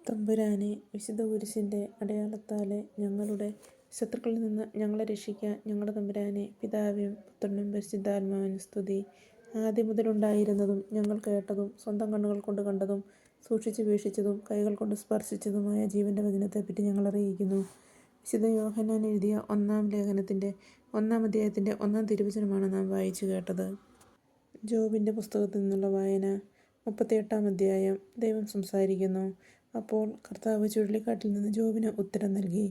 തമ്പുരാനെ, വിശുദ്ധ കുരിശിൻ്റെ അടയാളത്താലെ ഞങ്ങളുടെ ശത്രുക്കളിൽ നിന്ന് ഞങ്ങളെ രക്ഷിക്കാൻ ഞങ്ങളുടെ തമ്പുരാനെ. പിതാവിനും പുത്രനും പരിശുദ്ധാത്മാവിനും സ്തുതി. ആദ്യം മുതലുണ്ടായിരുന്നതും ഞങ്ങൾ കേട്ടതും സ്വന്തം കണ്ണുകൾ കൊണ്ട് കണ്ടതും സൂക്ഷിച്ചു വീക്ഷിച്ചതും കൈകൾ കൊണ്ട് സ്പർശിച്ചതുമായ ജീവൻ്റെ വചനത്തെപ്പറ്റി ഞങ്ങൾ അറിയിക്കുന്നു. വിശുദ്ധ യോഹന്നാൻ എഴുതിയ 1-ാം ലേഖനത്തിൻ്റെ 1-ാം അധ്യായത്തിൻ്റെ 1-ാം തിരുവചനമാണ് നാം വായിച്ചു കേട്ടത്. ജോബിൻ്റെ പുസ്തകത്തിൽ നിന്നുള്ള വായന. 38-ാം അധ്യായം. ദൈവം സംസാരിക്കുന്നു. അപ്പോൾ കർത്താവ് ചുഴലിക്കാറ്റിൽ നിന്ന് ജോബിന് ഉത്തരം നൽകി.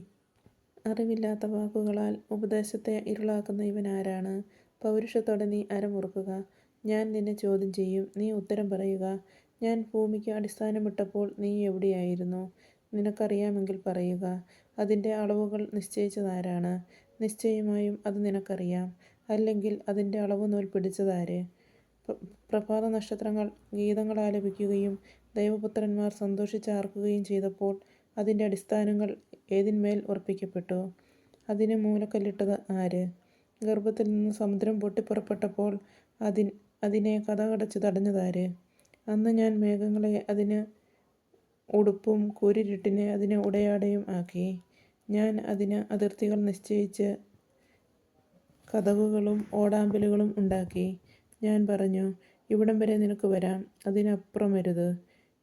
അറിവില്ലാത്ത വാക്കുകളാൽ ഉപദേശത്തെ ഇരുളാക്കുന്ന ഇവൻ ആരാണ്? പൗരുഷത്തോടെ നീ അരമുറുക്കുക. ഞാൻ നിന്നെ ചോദ്യം ചെയ്യും, നീ ഉത്തരം പറയുക. ഞാൻ ഭൂമിക്ക് അടിസ്ഥാനമിട്ടപ്പോൾ നീ എവിടെയായിരുന്നു? നിനക്കറിയാമെങ്കിൽ പറയുക. അതിൻ്റെ അളവുകൾ നിശ്ചയിച്ചതാരാണ്? നിശ്ചയമായും അത് നിനക്കറിയാം. അല്ലെങ്കിൽ അതിൻ്റെ അളവ് നൂൽ പിടിച്ചതാര്? പ്രഭാത നക്ഷത്രങ്ങൾ ഗീതങ്ങൾ ആലപിക്കുകയും ദൈവപുത്രന്മാർ സന്തോഷിച്ചാർക്കുകയും ചെയ്തപ്പോൾ അതിൻ്റെ അടിസ്ഥാനങ്ങൾ ഏതിന്മേൽ ഉറപ്പിക്കപ്പെട്ടു? അതിന് മൂലക്കല്ലിട്ടത് ആര്? ഗർഭത്തിൽ നിന്ന് സമുദ്രം പൊട്ടിപ്പുറപ്പെട്ടപ്പോൾ അതിനെ കതകടച്ച് തടഞ്ഞതാര്? അന്ന് ഞാൻ മേഘങ്ങളെ അതിന് ഉടുപ്പും കൂരിരുട്ടിനെ അതിന് ഉടയാടയും ആക്കി. ഞാൻ അതിന് അതിർത്തികൾ നിശ്ചയിച്ച് കതകുകളും ഓടാമ്പലുകളും ഉണ്ടാക്കി. ഞാൻ പറഞ്ഞു, ഇവിടം വരെ നിനക്ക് വരാം, അതിനപ്പുറമരുത്.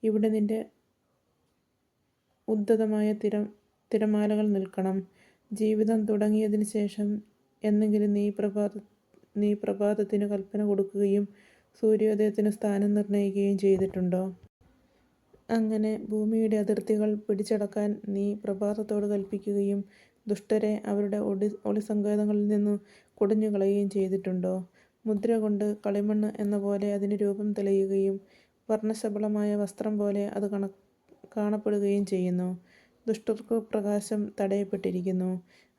ഇവിടെ നിന്റെ ഉദ്ധതമായ തിരമാലകൾ നിൽക്കണം. ജീവിതം തുടങ്ങിയതിന് ശേഷം എന്നെങ്കിലും നീ പ്രഭാതത്തിന് കൽപ്പന കൊടുക്കുകയും സൂര്യോദയത്തിന് സ്ഥാനം നിർണയിക്കുകയും ചെയ്തിട്ടുണ്ടോ? അങ്ങനെ ഭൂമിയുടെ അതിർത്തികൾ പിടിച്ചടക്കാൻ നീ പ്രഭാതത്തോട് കൽപ്പിക്കുകയും ദുഷ്ടരെ അവരുടെ ഒളിസങ്കേതങ്ങളിൽ നിന്ന് കുടഞ്ഞു കളയുകയും ചെയ്തിട്ടുണ്ടോ? മുദ്ര കൊണ്ട് കളിമണ്ണ് എന്ന പോലെ അതിന് രൂപം തെളിയുകയും വർണ്ണശബളമായ വസ്ത്രം പോലെ അത് കാണപ്പെടുകയും ചെയ്യുന്നു. ദുഷ്ടർക്ക് പ്രകാശം തടയപ്പെട്ടിരിക്കുന്നു.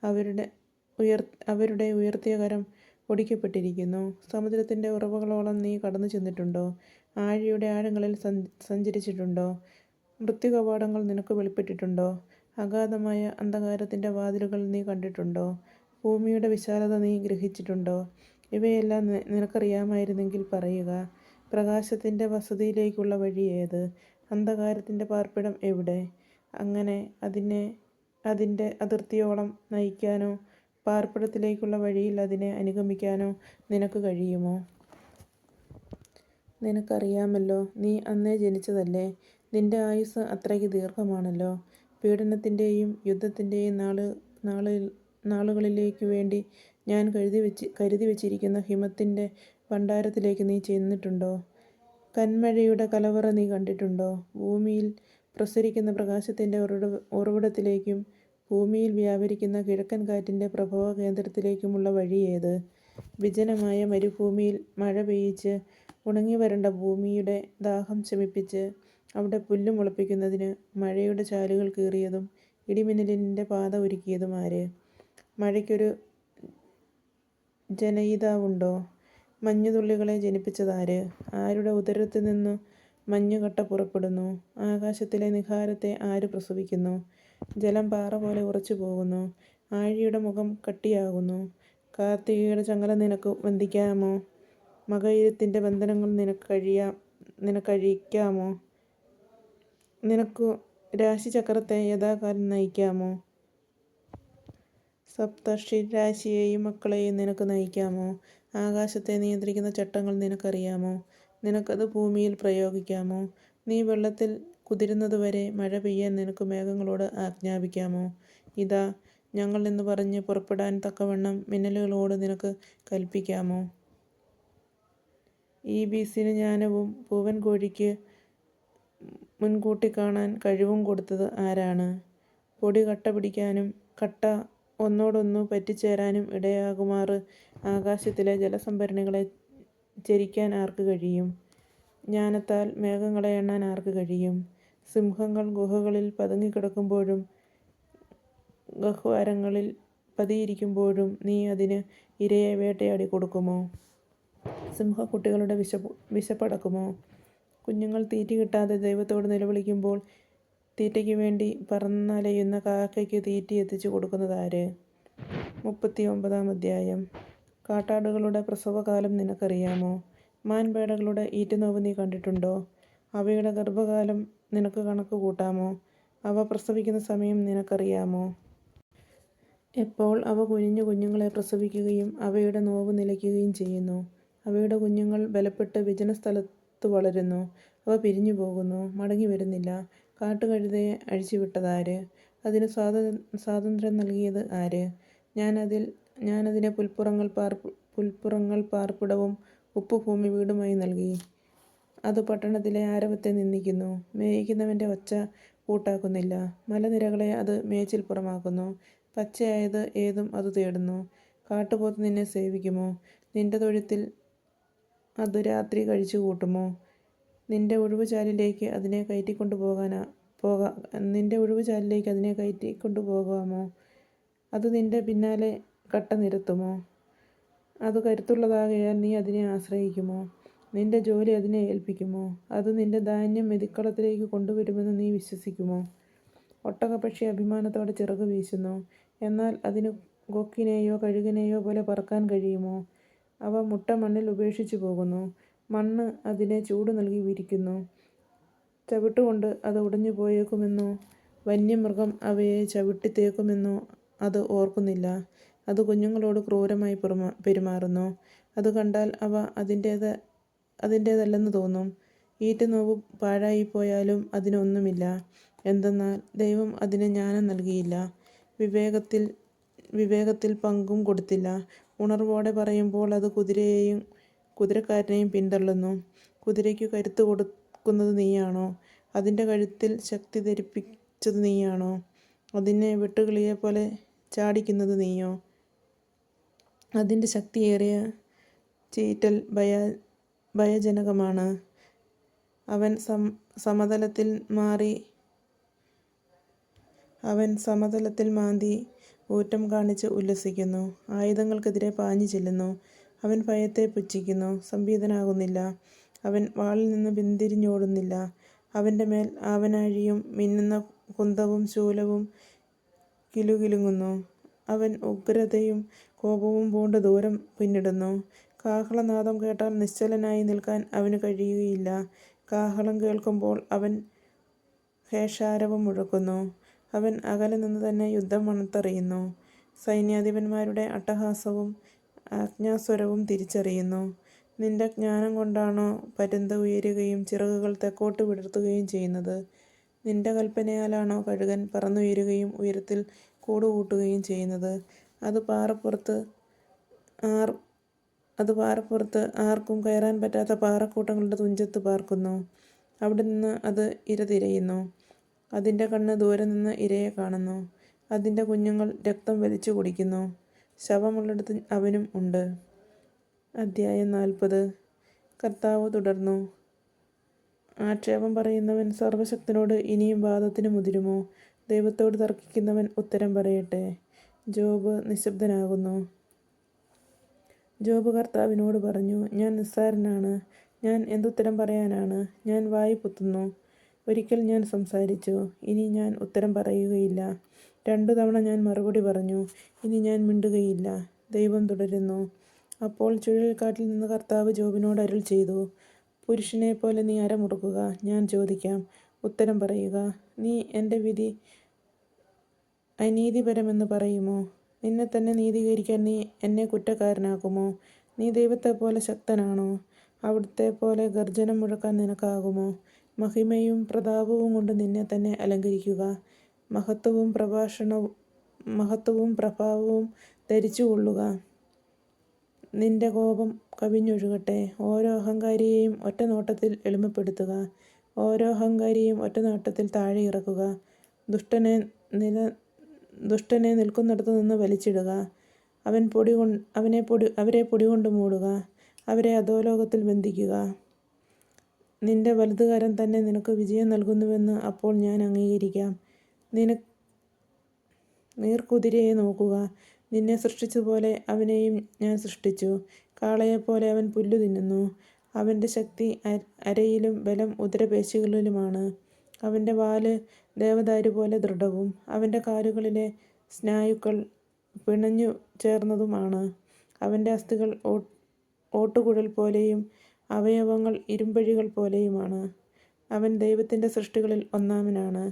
അവരുടെ ഉയർത്തിയ കരം ഒടിക്കപ്പെട്ടിരിക്കുന്നു. സമുദ്രത്തിൻ്റെ ഉറവകളോളം നീ കടന്നു ചെന്നിട്ടുണ്ടോ? ആഴിയുടെ ആഴങ്ങളിൽ സഞ്ചരിച്ചിട്ടുണ്ടോ? മൃത്യുകവാടങ്ങൾ നിനക്ക് വെളിപ്പെട്ടിട്ടുണ്ടോ? അഗാധമായ അന്ധകാരത്തിൻ്റെ വാതിലുകൾ നീ കണ്ടിട്ടുണ്ടോ? ഭൂമിയുടെ വിശാലത നീ ഗ്രഹിച്ചിട്ടുണ്ടോ? ഇവയെല്ലാം നിനക്കറിയാമായിരുന്നെങ്കിൽ പറയുക. പ്രകാശത്തിൻ്റെ വസതിയിലേക്കുള്ള വഴി ഏത്? അന്ധകാരത്തിൻ്റെ പാർപ്പിടം എവിടെ? അങ്ങനെ അതിൻ്റെ അതിർത്തിയോളം നയിക്കാനോ പാർപ്പിടത്തിലേക്കുള്ള വഴിയിൽ അതിനെ അനുഗമിക്കാനോ നിനക്ക് കഴിയുമോ? നിനക്കറിയാമല്ലോ, നീ അന്നേ ജനിച്ചതല്ലേ. നിന്റെ ആയുസ്സ് അത്രയ്ക്ക് ദീർഘമാണല്ലോ. പീഡനത്തിൻ്റെയും യുദ്ധത്തിൻ്റെയും നാളുകളിലേക്കു വേണ്ടി ഞാൻ കരുതി വച്ചിരിക്കുന്ന ഹിമത്തിൻ്റെ ഭണ്ഡാരത്തിലേക്ക് നീ ചെന്നിട്ടുണ്ടോ? കന്മഴയുടെ കലവറ നീ കണ്ടിട്ടുണ്ടോ? ഭൂമിയിൽ പ്രസരിക്കുന്ന പ്രകാശത്തിൻ്റെ ഉറവിടത്തിലേക്കും ഭൂമിയിൽ വ്യാപരിക്കുന്ന കിഴക്കൻ കാറ്റിൻ്റെ പ്രഭവ കേന്ദ്രത്തിലേക്കുമുള്ള വഴി ഏത്? വിജനമായ മരുഭൂമിയിൽ മഴ പെയ്യിച്ച് ഉണങ്ങി വരണ്ട ഭൂമിയുടെ ദാഹം ശമിപ്പിച്ച് അവിടെ പുല്ല് മുളപ്പിക്കുന്നതിന് മഴയുടെ ചാലുകൾ കീറിയതും ഇടിമിന്നലിൻ്റെ പാത ഒരുക്കിയതും ആര്? മഴയ്ക്കൊരു ജനയിതാവുണ്ടോ? മഞ്ഞുതുള്ളികളെ ജനിപ്പിച്ചതാര്? ആരുടെ ഉദരത്തിൽ നിന്നു മഞ്ഞുകട്ട പുറപ്പെടുന്നു? ആകാശത്തിലെ നിഹാരത്തെ ആര് പ്രസവിക്കുന്നു? ജലം പാറ പോലെ ഉറച്ചു പോകുന്നു. ആഴിയുടെ മുഖം കട്ടിയാകുന്നു. കാർത്തികയുടെ ചങ്ങല നിനക്ക് ബന്ധിക്കാമോ? മകയിരത്തിൻ്റെ ബന്ധനങ്ങൾ നിനക്കഴിക്കാമോ? നിനക്കു രാശിചക്രത്തെ യഥാകാലം നയിക്കാമോ? സപ്തർഷിരാശിയെയും മക്കളെയും നിനക്ക് നയിക്കാമോ? ആകാശത്തെ നിയന്ത്രിക്കുന്ന ചട്ടങ്ങൾ നിനക്കറിയാമോ? നിനക്കത് ഭൂമിയിൽ പ്രയോഗിക്കാമോ? നീ വെള്ളത്തിൽ കുതിരുന്നതുവരെ മഴ പെയ്യാൻ നിനക്ക് മേഘങ്ങളോട് ആജ്ഞാപിക്കാമോ? ഇതാ ഞങ്ങൾ എന്ന് പറഞ്ഞ് പുറപ്പെടാൻ തക്കവണ്ണം മിന്നലുകളോട് നിനക്ക് കൽപ്പിക്കാമോ? ഈബീസിന് ജ്ഞാനവും പൂവൻ കോഴിക്ക് മുൻകൂട്ടി കാണാൻ കഴിവും കൊടുത്തത് ആരാണ്? പൊടി കട്ട പിടിക്കാനും കട്ട ഒന്നോടൊന്നു പറ്റിച്ചേരാനും ഇടയാകുമാറ് ആകാശത്തിലെ ജലസംഭരണികളെ ചരിക്കാൻ ആർക്ക് കഴിയും? ജ്ഞാനത്താൽ മേഘങ്ങളെ എണ്ണാൻ ആർക്ക് കഴിയും? സിംഹങ്ങൾ ഗുഹകളിൽ പതുങ്ങിക്കിടക്കുമ്പോഴും ഗഹ്വരങ്ങളിൽ പതിയിരിക്കുമ്പോഴും നീ അതിന് ഇരയെ വേട്ടയാടി കൊടുക്കുമോ? സിംഹക്കുട്ടികളുടെ വിശപ്പടക്കുമോ? കുഞ്ഞുങ്ങൾ തീറ്റ കിട്ടാതെ ദൈവത്തോട് നിലവിളിക്കുമ്പോൾ തീറ്റയ്ക്ക് വേണ്ടി പറന്നലയുന്ന കാക്കയ്ക്ക് തീറ്റ എത്തിച്ചു കൊടുക്കുന്നതാര്? 39-ാം അധ്യായം. കാട്ടാടുകളുടെ പ്രസവകാലം നിനക്കറിയാമോ? മാൻപേടകളുടെ ഈറ്റുനോവ് നീ കണ്ടിട്ടുണ്ടോ? അവയുടെ ഗർഭകാലം നിനക്ക് കണക്ക് കൂട്ടാമോ? അവ പ്രസവിക്കുന്ന സമയം നിനക്കറിയാമോ? എപ്പോൾ അവ കുനിഞ്ഞു കുഞ്ഞുങ്ങളെ പ്രസവിക്കുകയും അവയുടെ നോവ് നിലയ്ക്കുകയും ചെയ്യുന്നു? അവയുടെ കുഞ്ഞുങ്ങൾ ബലപ്പെട്ട് വിജനസ്ഥലത്തു വളരുന്നു. അവ പിരിഞ്ഞു പോകുന്നു, മടങ്ങി വരുന്നില്ല. കാട്ടുകഴുതയെ അഴിച്ചുവിട്ടതാര്? അതിന് സ്വാതന്ത്ര്യം നൽകിയത് ആര്? ഞാനതിനെ പുൽപ്പുറങ്ങൾ പാർപ്പിടവും ഉപ്പുഭൂമി വീടുമായി നൽകി. അത് പട്ടണത്തിലെ ആരവത്തെ നിന്ദിക്കുന്നു, മേയിക്കുന്നവൻ്റെ ഒച്ച കൂട്ടാക്കുന്നില്ല. മലനിരകളെ അത് മേച്ചിൽപ്പുറമാക്കുന്നു. പച്ചയായത് ഏതും അത് തേടുന്നു. കാട്ടുപോത്ത് നിന്നെ സേവിക്കുമോ? നിന്റെ തൊഴുത്തിൽ അത് രാത്രി കഴിച്ചുകൂട്ടുമോ? നിന്റെ ഒഴിവുചാലിലേക്ക് അതിനെ കയറ്റിക്കൊണ്ടു പോകാമോ? അത് നിന്റെ പിന്നാലെ കട്ട നിരത്തുമോ? അത് കരുത്തുള്ളതാകയാൽ നീ അതിനെ ആശ്രയിക്കുമോ? നിന്റെ ജോലി അതിനെ ഏൽപ്പിക്കുമോ? അത് നിന്റെ ധാന്യം മെതിക്കളത്തിലേക്ക് കൊണ്ടുവരുമെന്ന് നീ വിശ്വസിക്കുമോ? ഒട്ടകപ്പക്ഷി അഭിമാനത്തോടെ ചിറകു വീശുന്നു. എന്നാൽ അതിന് കൊക്കിനെയോ കഴുകനെയോ പോലെ പറക്കാൻ കഴിയുമോ? അവ മുട്ട മണ്ണിൽ ഉപേക്ഷിച്ചു പോകുന്നു. മണ്ണ് അതിനെ ചൂട് നൽകി വിരിക്കുന്നു. ചവിട്ടുകൊണ്ട് അത് ഉടഞ്ഞു പോയേക്കുമെന്നോ വന്യമൃഗം അവയെ ചവിട്ടിത്തേക്കുമെന്നോ അത് ഓർക്കുന്നില്ല. അത് കുഞ്ഞുങ്ങളോട് ക്രൂരമായി പെരുമാറുന്നു. അത് കണ്ടാൽ അവ അതിൻ്റേതല്ലെന്ന് തോന്നും. ഈറ്റുനോവ് പാഴായിപ്പോയാലും അതിനൊന്നുമില്ല. എന്തെന്നാൽ ദൈവം അതിന് ജ്ഞാനം നൽകിയില്ല, വിവേകത്തിൽ പങ്കും കൊടുത്തില്ല. ഉണർവോടെ പറയുമ്പോൾ അത് കുതിരയെയും കുതിരക്കാരനെയും പിന്തള്ളുന്നു. കുതിരയ്ക്കു കരുത്ത് കൊടുക്കുന്നത് നീയാണോ? അതിൻ്റെ കഴുത്തിൽ ശക്തി ധരിപ്പിച്ചത് നീയാണോ? അതിനെ വെട്ടുകിളിയെപ്പോലെ ചാടിക്കുന്നത് നീയോ? അതിൻ്റെ ശക്തിയേറിയ ചീറ്റൽ ഭയജനകമാണ്. അവൻ സമതലത്തിൽ മാന്തി ഊറ്റം കാണിച്ച് ഉല്ലസിക്കുന്നു. ആയുധങ്ങൾക്കെതിരെ പാഞ്ഞു ചെല്ലുന്നു. അവൻ ഭയത്തെ പുച്ഛിക്കുന്നു, സംഭീതനാകുന്നില്ല. അവൻ വാളിൽ നിന്ന് പിന്തിരിഞ്ഞോടുന്നില്ല. അവൻ്റെ മേൽ ആവനാഴിയും മിന്നുന്ന കുന്തവും ശൂലവും കിലുകിലുങ്ങുന്നു. അവൻ ഉഗ്രതയും കോപവും പൂണ്ട് ദൂരം പിന്നിടുന്നു. കാഹളനാദം കേട്ടാൽ നിശ്ചലനായി നിൽക്കാൻ അവന് കഴിയുകയില്ല. കാഹളം കേൾക്കുമ്പോൾ അവൻ ഘോഷാരവം മുഴക്കുന്നു. അവൻ അകലെ നിന്ന് തന്നെ യുദ്ധം മണത്തറിയുന്നു. സൈന്യാധിപന്മാരുടെ അട്ടഹാസവും ആജ്ഞാസ്വരവും തിരിച്ചറിയുന്നു. നിന്റെ ജ്ഞാനം കൊണ്ടാണോ പരുന്ത് ഉയരുകയും ചിറകുകൾ തെക്കോട്ട് വിടർത്തുകയും ചെയ്യുന്നത്? നിന്റെ കൽപ്പനയാലാണോ കഴുകൻ പറന്നുയരുകയും ഉയരത്തിൽ കൂടുകൂട്ടുകയും ചെയ്യുന്നത്? അത് പാറപ്പുറത്ത് ആർക്കും കയറാൻ പറ്റാത്ത പാറക്കൂട്ടങ്ങളുടെ തുഞ്ചത്ത് പാർക്കുന്നു. അവിടെ നിന്ന് അത് ഇര തിരയുന്നു. അതിൻ്റെ കണ്ണ് ദൂരെ നിന്ന് ഇരയെ കാണുന്നു. അതിൻ്റെ കുഞ്ഞുങ്ങൾ രക്തം വലിച്ചു കുടിക്കുന്നു. ശവമുള്ളിടത്ത് അവനും ഉണ്ട്. അധ്യായം 40. കർത്താവ് തുടർന്നു. ആക്ഷേപം പറയുന്നവൻ സർവശക്തനോട് ഇനിയും വാദത്തിന് മുതിരുമോ? ദൈവത്തോട് തർക്കിക്കുന്നവൻ ഉത്തരം പറയട്ടെ. ജോബ് നിശബ്ദനാകുന്നു. ജോബ് കർത്താവിനോട് പറഞ്ഞു, ഞാൻ നിസ്സാരനാണ്. ഞാൻ എന്തുത്തരം പറയാനാണ്? ഞാൻ വായ് പൊത്തുന്നു. ഒരിക്കൽ ഞാൻ സംസാരിച്ചു, ഇനി ഞാൻ ഉത്തരം പറയുകയില്ല. 2 തവണ ഞാൻ മറുപടി പറഞ്ഞു, ഇനി ഞാൻ മിണ്ടുകയില്ല. ദൈവം തുടരുന്നു. അപ്പോൾ ചുഴലിക്കാറ്റിൽ നിന്ന് കർത്താവ് ജോബിനോട് അരുൾ ചെയ്തു, പുരുഷനെപ്പോലെ നീ അരമുറുക്കുക. ഞാൻ ചോദിക്കാം, ഉത്തരം പറയുക. നീ എൻ്റെ വിധി അനീതിപരമെന്ന് പറയുമോ? നിന്നെത്തന്നെ നീതീകരിക്കാൻ നീ എന്നെ കുറ്റക്കാരനാക്കുമോ? നീ ദൈവത്തെപ്പോലെ ശക്തനാണോ? അവിടുത്തെപ്പോലെ ഗർജനം മുഴക്കാൻ നിനക്കാകുമോ? മഹിമയും പ്രതാപവും കൊണ്ട് നിന്നെ തന്നെ അലങ്കരിക്കുക. മഹത്വവും പ്രഭാവവും ധരിച്ചുകൊള്ളുക. നിന്റെ കോപം കവിഞ്ഞൊഴുകട്ടെ. ഓരോ അഹങ്കാരിയെയും ഒറ്റ നോട്ടത്തിൽ എളിമപ്പെടുത്തുക. ഓരോ അഹങ്കാരിയെയും ഒറ്റ നോട്ടത്തിൽ താഴെ ഇറക്കുക. ദുഷ്ടനെ നിൽക്കുന്നിടത്തു നിന്ന് വലിച്ചിടുക. അവരെ പൊടികൊണ്ട് മൂടുക. അവരെ അധോലോകത്തിൽ ബന്ധിക്കുക. നിന്റെ വലതുകരം തന്നെ നിനക്ക് വിജയം നൽകുന്നുവെന്ന് അപ്പോൾ ഞാൻ അംഗീകരിക്കാം. നീർക്കുതിരയെ നോക്കുക. നിന്നെ സൃഷ്ടിച്ചതുപോലെ അവനെയും ഞാൻ സൃഷ്ടിച്ചു. കാളയെപ്പോലെ അവൻ പുല്ലു തിന്നുന്നു. അവൻ്റെ ശക്തി അരയിലും ബലം ഉദരപേശികളിലുമാണ്. അവൻ്റെ വാല് ദേവദാരു പോലെ ദൃഢവും അവൻ്റെ കാലുകളിലെ സ്നായുക്കൾ പിണഞ്ഞു ചേർന്നതുമാണ്. അവൻ്റെ അസ്ഥികൾ ഓട്ടുകുഴൽ പോലെയും അവയവങ്ങൾ ഇരുമ്പഴികൾ പോലെയുമാണ്. അവൻ ദൈവത്തിൻ്റെ സൃഷ്ടികളിൽ ഒന്നാമനാണ്.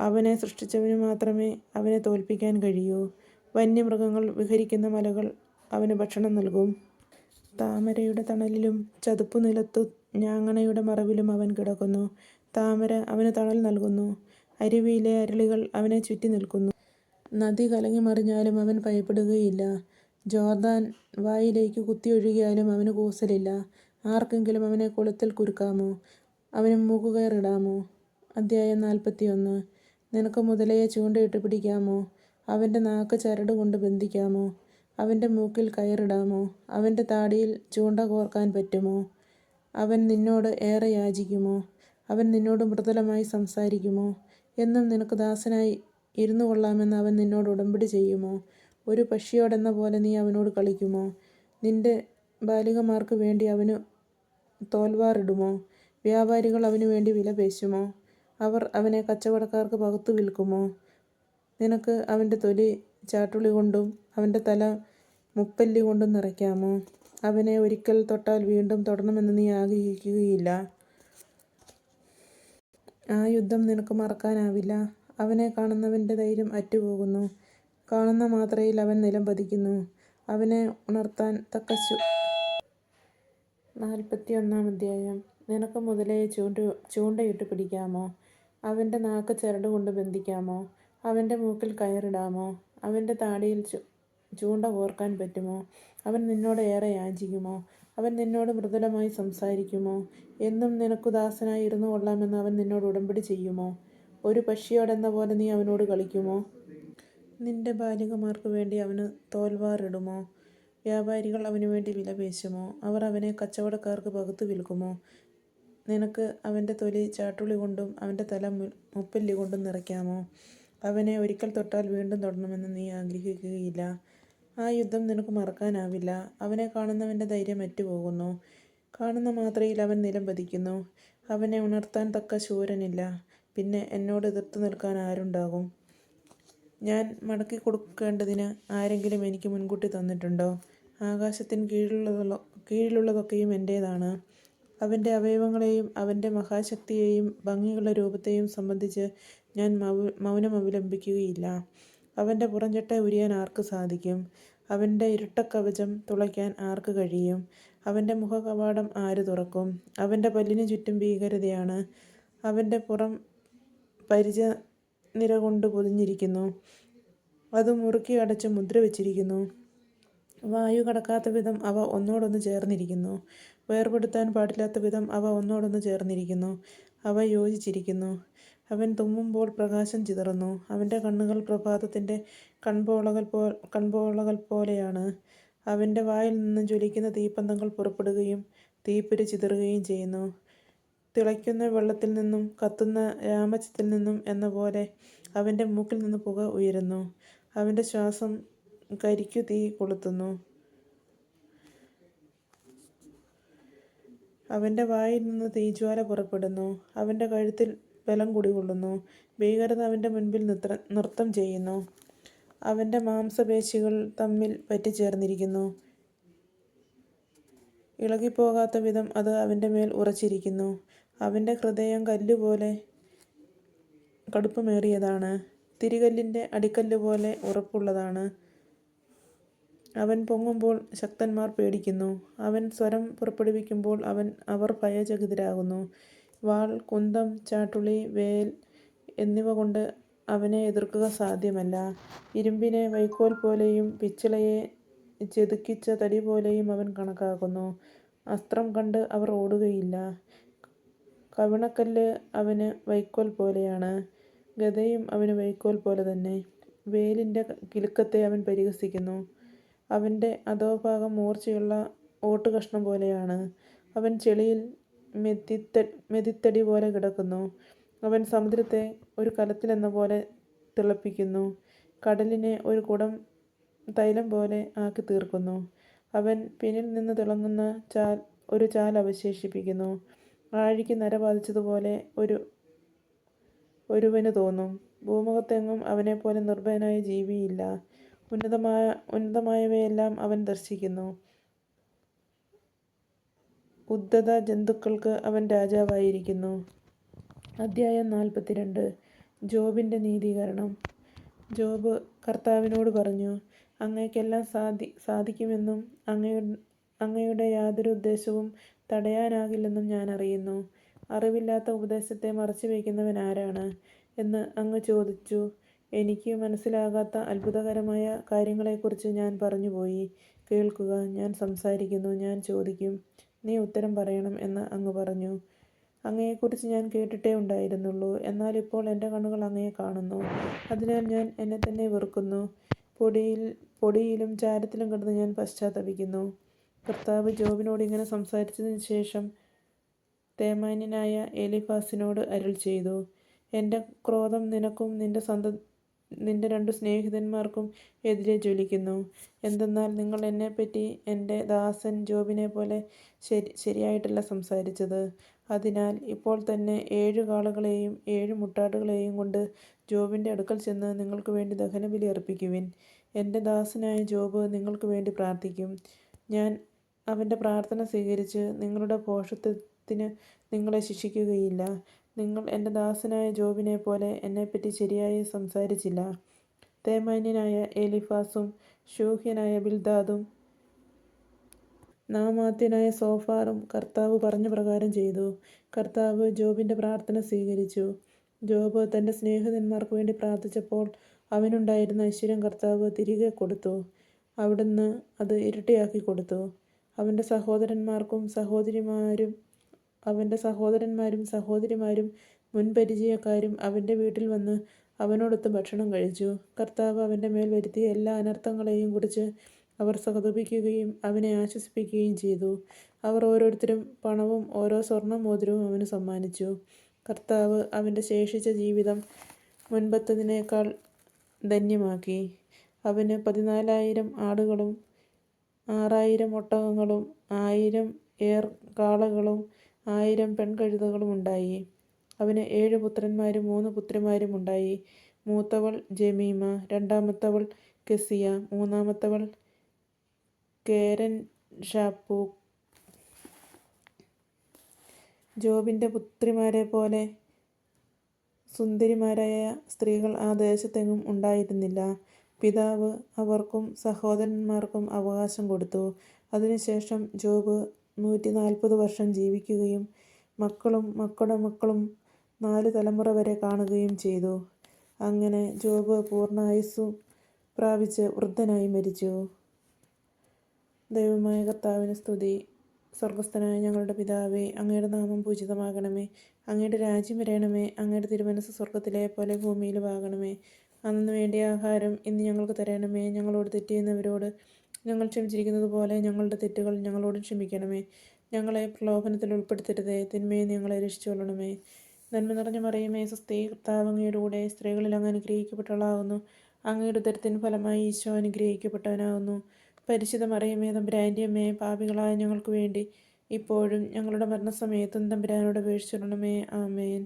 അവനെ സൃഷ്ടിച്ചവന് മാത്രമേ അവനെ തോൽപ്പിക്കാൻ കഴിയൂ. വന്യമൃഗങ്ങൾ വിഹരിക്കുന്ന മലകൾ അവന് ഭക്ഷണം നൽകും. താമരയുടെ തണലിലും ചതുപ്പുനിലത്തു ഞാങ്ങണയുടെ മറവിലും അവൻ കിടക്കുന്നു. താമര അവന് തണൽ നൽകുന്നു. അരുവിയിലെ അരളികൾ അവനെ ചുറ്റി നിൽക്കുന്നു. നദി കലങ്ങിമറിഞ്ഞാലും അവൻ ഭയപ്പെടുകയില്ല. ജോർദാൻ വായിലേക്ക് കുത്തിയൊഴുകിയാലും അവന് കൂസലില്ല. ആർക്കെങ്കിലും അവനെ കൊളുത്തിൽ കുരുക്കാമോ? അവന് മൂക്കുകയറിടാമോ? അധ്യായം 41. നിനക്ക് മുതലയെ ചൂണ്ടയിട്ട് പിടിക്കാമോ? അവൻ്റെ നാക്ക് ചരടുകൊണ്ട് ബന്ധിക്കാമോ? അവൻ്റെ മൂക്കിൽ കയറിടാമോ? അവൻ്റെ താടിയിൽ ചൂണ്ട കോർക്കാൻ പറ്റുമോ? അവൻ നിന്നോട് ഏറെ യാചിക്കുമോ? അവൻ നിന്നോട് മൃദുലമായി സംസാരിക്കുമോ? എന്നും നിനക്ക് ദാസനായി ഇരുന്നു കൊള്ളാമെന്ന് അവൻ നിന്നോട് ഉടമ്പടി ചെയ്യുമോ? ഒരു പക്ഷിയോടെന്ന പോലെ നീ അവനോട് കളിക്കുമോ? നിന്റെ ബാലികമാർക്ക് വേണ്ടി അവന് തോൽവാറിടുമോ? വ്യാപാരികൾ അവനു വേണ്ടി വിലപേശുമോ? അവർ അവനെ കച്ചവടക്കാർക്ക് പകുത്തു വിൽക്കുമോ? നിനക്ക് അവൻ്റെ തൊലി ചാട്ടുളി കൊണ്ടും അവൻ്റെ തല മുപ്പല്ലി കൊണ്ടും നിറയ്ക്കാമോ? അവനെ ഒരിക്കൽ തൊട്ടാൽ വീണ്ടും തൊടണമെന്ന് നീ ആഗ്രഹിക്കുകയില്ല. ആ യുദ്ധം നിനക്ക് മറക്കാനാവില്ല. അവനെ കാണുന്നവൻ്റെ ധൈര്യം അറ്റുപോകുന്നു. കാണുന്ന മാത്രയിൽ അവൻ നിലം പതിക്കുന്നു. അവനെ ഉണർത്താൻ തക്ക 41 അധ്യായം. നിനക്ക് മുതലയെ ചൂണ്ടയിട്ട് പിടിക്കാമോ? അവൻ്റെ നാക്ക് ചരടുകൊണ്ട് ബന്ധിക്കാമോ? അവൻ്റെ മൂക്കിൽ കയറിടാമോ? അവൻ്റെ താടിയിൽ ചൂണ്ട കോർക്കാൻ പറ്റുമോ? അവൻ നിന്നോട് ഏറെ യാചിക്കുമോ? അവൻ നിന്നോട് മൃദുലമായി സംസാരിക്കുമോ? എന്നും നിനക്കു ദാസനായി ഇരുന്നു കൊള്ളാമെന്ന് അവൻ നിന്നോട് ഉടമ്പടി ചെയ്യുമോ? ഒരു പക്ഷിയോടെന്ന പോലെ നീ അവനോട് കളിക്കുമോ? നിന്റെ ബാലികമാർക്ക് വേണ്ടി അവന് തോൽവാറിടുമോ? വ്യാപാരികൾ അവനു വേണ്ടി വിലപേശുമോ? അവർ അവനെ കച്ചവടക്കാർക്ക് പകുത്തു വിൽക്കുമോ? നിനക്ക് അവൻ്റെ തൊലി ചാട്ടുളി കൊണ്ടും അവൻ്റെ തല മുപ്പല്ലി കൊണ്ടും നിറയ്ക്കാമോ? അവനെ ഒരിക്കൽ തൊട്ടാൽ വീണ്ടും തൊടണമെന്ന് നീ ആഗ്രഹിക്കുകയില്ല. ആ യുദ്ധം നിനക്ക് മറക്കാനാവില്ല. അവനെ കാണുന്നവൻ്റെ ധൈര്യം അറ്റുപോകുന്നു. കാണുന്ന മാത്രയിൽ അവൻ നിലം പതിക്കുന്നു. അവനെ ഉണർത്താൻ തക്ക ശൂരനില്ല. പിന്നെ എന്നോട് എതിർത്തു നിൽക്കാൻ ആരുണ്ടാകും? ഞാൻ മടക്കി കൊടുക്കേണ്ടതിന് ആരെങ്കിലും എനിക്ക് മുൻകൂട്ടി തന്നിട്ടുണ്ടോ? ആകാശത്തിന് കീഴിലുള്ളതൊക്കെയും എൻ്റേതാണ്. അവൻ്റെ അവയവങ്ങളെയും അവൻ്റെ മഹാശക്തിയെയും ഭംഗിയുള്ള രൂപത്തെയും സംബന്ധിച്ച് ഞാൻ മൗനം അവലംബിക്കുകയില്ല. അവൻ്റെ പുറംചട്ട ഉരിയാൻ ആർക്ക് സാധിക്കും? അവൻ്റെ ഇരട്ടക്കവചം തുളയ്ക്കാൻ ആർക്ക് കഴിയും? അവൻ്റെ മുഖകവാടം ആര് തുറക്കും? അവൻ്റെ പല്ലിനു ചുറ്റും ഭീകരതയാണ്. അവൻ്റെ പുറം പരിചനിര കൊണ്ട് പൊതിഞ്ഞിരിക്കുന്നു. അത് മുറുക്കി അടച്ച് മുദ്ര വച്ചിരിക്കുന്നു. വായു കടക്കാത്ത വിധം അവ ഒന്നോടൊന്ന് ചേർന്നിരിക്കുന്നു. വേർപെടുത്താൻ പാടില്ലാത്ത വിധം അവ ഒന്നോടൊന്ന് ചേർന്നിരിക്കുന്നു. അവ യോജിച്ചിരിക്കുന്നു. അവൻ തുമ്മുമ്പോൾ പ്രകാശം ചിതറുന്നു. അവൻ്റെ കണ്ണുകൾ പ്രഭാതത്തിൻ്റെ കൺപോളകൾ പോലെയാണ്. അവൻ്റെ വായിൽ നിന്ന് ജ്വലിക്കുന്ന തീപ്പന്തങ്ങൾ പുറപ്പെടുകയും തീപ്പൊരി ചിതറുകയും ചെയ്യുന്നു. തിളയ്ക്കുന്ന വെള്ളത്തിൽ നിന്നും കത്തുന്ന രാമച്ചത്തിൽ നിന്നും എന്ന പോലെ അവൻ്റെ മൂക്കിൽ നിന്ന് പുക ഉയരുന്നു. അവൻ്റെ ശ്വാസം കരിക്കു തീ കൊളുത്തുന്നു. അവൻ്റെ വായിൽ നിന്ന് തീജ്വാല പുറപ്പെടുന്നു. അവൻ്റെ കഴുത്തിൽ ബലം കുടികൊള്ളുന്നു. ഭീകരത അവൻ്റെ മുൻപിൽ നൃത്തം ചെയ്യുന്നു. അവൻ്റെ മാംസപേശികൾ തമ്മിൽ പറ്റിച്ചേർന്നിരിക്കുന്നു. ഇളകിപ്പോകാത്ത വിധം അത് അവൻ്റെ മേൽ ഉറച്ചിരിക്കുന്നു. അവൻ്റെ ഹൃദയം കല്ലുപോലെ കടുപ്പമേറിയതാണ്. തിരികല്ലിൻ്റെ അടിക്കല്ലുപോലെ ഉറപ്പുള്ളതാണ്. അവൻ പൊങ്ങുമ്പോൾ ശക്തന്മാർ പേടിക്കുന്നു. അവൻ സ്വരം പുറപ്പെടുവിക്കുമ്പോൾ അവർ ഭയചകിതരാകുന്നു. വാൾ, കുന്തം, ചാട്ടുളി, വേൽ എന്നിവ കൊണ്ട് അവനെ എതിർക്കുക സാധ്യമല്ല. ഇരുമ്പിനെ വൈക്കോൽ പോലെയും പിച്ചളയെ ചെതുക്കിച്ച തടി പോലെയും അവൻ കണക്കാക്കുന്നു. അസ്ത്രം കണ്ട് അവർ ഓടുകയില്ല. കവിണക്കല്ല് അവന് വൈക്കോൽ പോലെയാണ്. ഗദയും അവന് വൈക്കോൽ പോലെ തന്നെ. വേലിൻ്റെ കിലുക്കത്തെ അവൻ പരിഹസിക്കുന്നു. അവൻ്റെ അധോഭാഗം മൂർച്ചയുള്ള ഓട്ടുകഷ്ണം പോലെയാണ്. അവൻ ചെളിയിൽ മെതിത്തടി പോലെ കിടക്കുന്നു. അവൻ സമുദ്രത്തെ ഒരു കലത്തിലെന്ന പോലെ തിളപ്പിക്കുന്നു. കടലിനെ ഒരു കുടം തൈലം പോലെ ആക്കി തീർക്കുന്നു. അവൻ പിന്നിൽ നിന്ന് തിളങ്ങുന്ന ഒരു ചാൽ അവശേഷിപ്പിക്കുന്നു. ആഴിക്ക് നര ബാധിച്ചതുപോലെ ഒരുവന് തോന്നും. ഭൂമുഖത്തെങ്ങും അവനെപ്പോലെ നിർഭയനായ ജീവിയില്ല. ഉന്നതമായവയെല്ലാം അവൻ ദർശിക്കുന്നു. ഉദ്ധത ജന്തുക്കൾക്ക് അവൻ രാജാവായിരിക്കുന്നു. അധ്യായം 42. ജോബിൻ്റെ നീതീകരണം. ജോബ് കർത്താവിനോട് പറഞ്ഞു, അങ്ങേക്കെല്ലാം സാധിക്കുമെന്നും അങ്ങയുടെ യാതൊരു ഉദ്ദേശവും തടയാനാകില്ലെന്നും ഞാൻ അറിയുന്നു. അറിവില്ലാത്ത ഉപദേശത്തെ മറച്ചു വയ്ക്കുന്നവൻ ആരാണ് എന്ന് അങ്ങ് ചോദിച്ചു. എനിക്ക് മനസ്സിലാകാത്ത അത്ഭുതകരമായ കാര്യങ്ങളെക്കുറിച്ച് ഞാൻ പറഞ്ഞുപോയി. കേൾക്കുക, ഞാൻ സംസാരിക്കുന്നു, ഞാൻ ചോദിക്കും, നീ ഉത്തരം പറയണം എന്ന് അങ്ങ് പറഞ്ഞു. അങ്ങയെക്കുറിച്ച് ഞാൻ കേട്ടിട്ടേ ഉണ്ടായിരുന്നുള്ളൂ, എന്നാൽ ഇപ്പോൾ എൻ്റെ കണ്ണുകൾ അങ്ങയെ കാണുന്നു. അതിനാൽ ഞാൻ എന്നെ തന്നെ വെറുക്കുന്നു. പൊടിയിലും ചാരത്തിലും കിടന്ന് ഞാൻ പശ്ചാത്തപിക്കുന്നു. കർത്താവ് ജോബിനോട് ഇങ്ങനെ സംസാരിച്ചതിന് ശേഷം തേമാന്യനായ എലീഫാസിനോട് അരുൾ ചെയ്തു, എൻ്റെ ക്രോധം നിനക്കും നിന്റെ 2 സ്നേഹിതന്മാർക്കും എതിരെ ജ്വലിക്കുന്നു. എന്തെന്നാൽ നിങ്ങൾ എന്നെപ്പറ്റി എൻ്റെ ദാസൻ ജോബിനെ പോലെ ശരിയായിട്ടല്ല സംസാരിച്ചത്. അതിനാൽ ഇപ്പോൾ തന്നെ 7 കാളകളെയും 7 മുട്ടാടുകളെയും കൊണ്ട് ജോബിൻ്റെ അടുക്കൽ ചെന്ന് നിങ്ങൾക്ക് വേണ്ടി ദഹനബലി അർപ്പിക്കുവിൻ. എൻ്റെ ദാസനായ ജോബ് നിങ്ങൾക്ക് വേണ്ടി പ്രാർത്ഥിക്കും. ഞാൻ അവൻ്റെ പ്രാർത്ഥന സ്വീകരിച്ച് നിങ്ങളുടെ ഭോഷത്വത്തിന് നിങ്ങളെ ശിക്ഷിക്കുകയില്ല. നിങ്ങൾ എൻ്റെ ദാസനായ ജോബിനെ പോലെ എന്നെപ്പറ്റി ശരിയായി സംസാരിച്ചില്ല. തേമാന്യനായ എലീഫാസും ശൂഹ്യനായ ബിൽദാദും നാമാത്യനായ സോഫാറും കർത്താവ് പറഞ്ഞ പ്രകാരം ചെയ്തു. കർത്താവ് ജോബിൻ്റെ പ്രാർത്ഥന സ്വീകരിച്ചു. ജോബ് തൻ്റെ സ്നേഹിതന്മാർക്ക് വേണ്ടി പ്രാർത്ഥിച്ചപ്പോൾ അവനുണ്ടായിരുന്ന ഐശ്വര്യം കർത്താവ് തിരികെ കൊടുത്തു. അവിടുന്ന് അത് ഇരട്ടിയാക്കി കൊടുത്തു. അവൻ്റെ സഹോദരന്മാരും സഹോദരിമാരും മുൻപരിചയക്കാരും അവൻ്റെ വീട്ടിൽ വന്ന് അവനോടൊത്ത് ഭക്ഷണം കഴിച്ചു. കർത്താവ് അവൻ്റെ മേൽ വരുത്തിയ എല്ലാ അനർത്ഥങ്ങളെയും കുറിച്ച് അവർ സഹതപിക്കുകയും അവനെ ആശ്വസിപ്പിക്കുകയും ചെയ്തു. അവർ ഓരോരുത്തരും പണവും ഓരോ സ്വർണ്ണമോതിരവും അവന് സമ്മാനിച്ചു. കർത്താവ് അവൻ്റെ ശേഷിച്ച ജീവിതം മുൻപത്തതിനേക്കാൾ ധന്യമാക്കി. അവന് 14,000 ആടുകളും 6,000 ഒട്ടകങ്ങളും 1,000 ഏർ കാളകളും 1,000 പെൺകഴുതകളും ഉണ്ടായി. അവന് 7 പുത്രന്മാരും 3 പുത്രിമാരും ഉണ്ടായി. മൂത്തവൾ ജെമീമ, രണ്ടാമത്തവൾ കെസിയ, മൂന്നാമത്തവൾ കേരൻഷാപ്പൂക്. ജോബിൻ്റെ പുത്രിമാരെ പോലെ സുന്ദരിമാരായ സ്ത്രീകൾ ആ ദേശത്തെങ്ങും ഉണ്ടായിരുന്നില്ല. പിതാവ് അവർക്കും സഹോദരന്മാർക്കും അവകാശം കൊടുത്തു. അതിനുശേഷം ജോബ് 140 വർഷം ജീവിക്കുകയും മക്കളും മക്കളുടെ മക്കളും 4 തലമുറ വരെ കാണുകയും ചെയ്തു. അങ്ങനെ ജോബ് പൂർണ്ണായുസ്സു പ്രാപിച്ച് വൃദ്ധനായി മരിച്ചു. ദൈവമായ കർത്താവിന് സ്തുതി. സ്വർഗസ്ഥനായ ഞങ്ങളുടെ പിതാവേ, അങ്ങയുടെ നാമം പൂജിതമാകണമേ. അങ്ങയുടെ രാജ്യം വരണമേ. അങ്ങയുടെ തിരുമനസ്സ് സ്വർഗത്തിലെ പോലെ ഭൂമിയിലും ആകണമേ. അന്നു വേണ്ടിയ ആഹാരം ഇന്ന് ഞങ്ങൾക്ക് തരണമേ. ഞങ്ങളോട് തെറ്റ് ചെയ്യുന്നവരോട് ഞങ്ങൾ ക്ഷമിച്ചിരിക്കുന്നത് പോലെ ഞങ്ങളുടെ തെറ്റുകൾ ഞങ്ങളോടും ക്ഷമിക്കണമേ. ഞങ്ങളെ പ്രലോഭനത്തിൽ ഉൾപ്പെടുത്തരുതേ, തിന്മയെ ഞങ്ങളെ രക്ഷിച്ചുകൊള്ളണമേ. നന്മ നിറഞ്ഞ മറിയമേ, സ്വസ്തി, കർത്താവ് അങ്ങയുടെ കൂടെ സ്ത്രീകളിൽ അങ്ങ് അനുഗ്രഹിക്കപ്പെട്ടവളാകുന്നു. അങ്ങയുടെ ഉദരത്തിൻ ഫലമായി ഈശോ അനുഗ്രഹിക്കപ്പെട്ടവനാകുന്നു. പരിശുദ്ധ മറിയമേ, തമ്പുരാൻ്റെ അമ്മേ, പാപികളായ ഞങ്ങൾക്ക് വേണ്ടി ഇപ്പോഴും ഞങ്ങളുടെ മരണസമയത്തും തമ്പുരാനോട് അപേക്ഷിച്ചുകൊള്ളണമേ. ആമേൻ.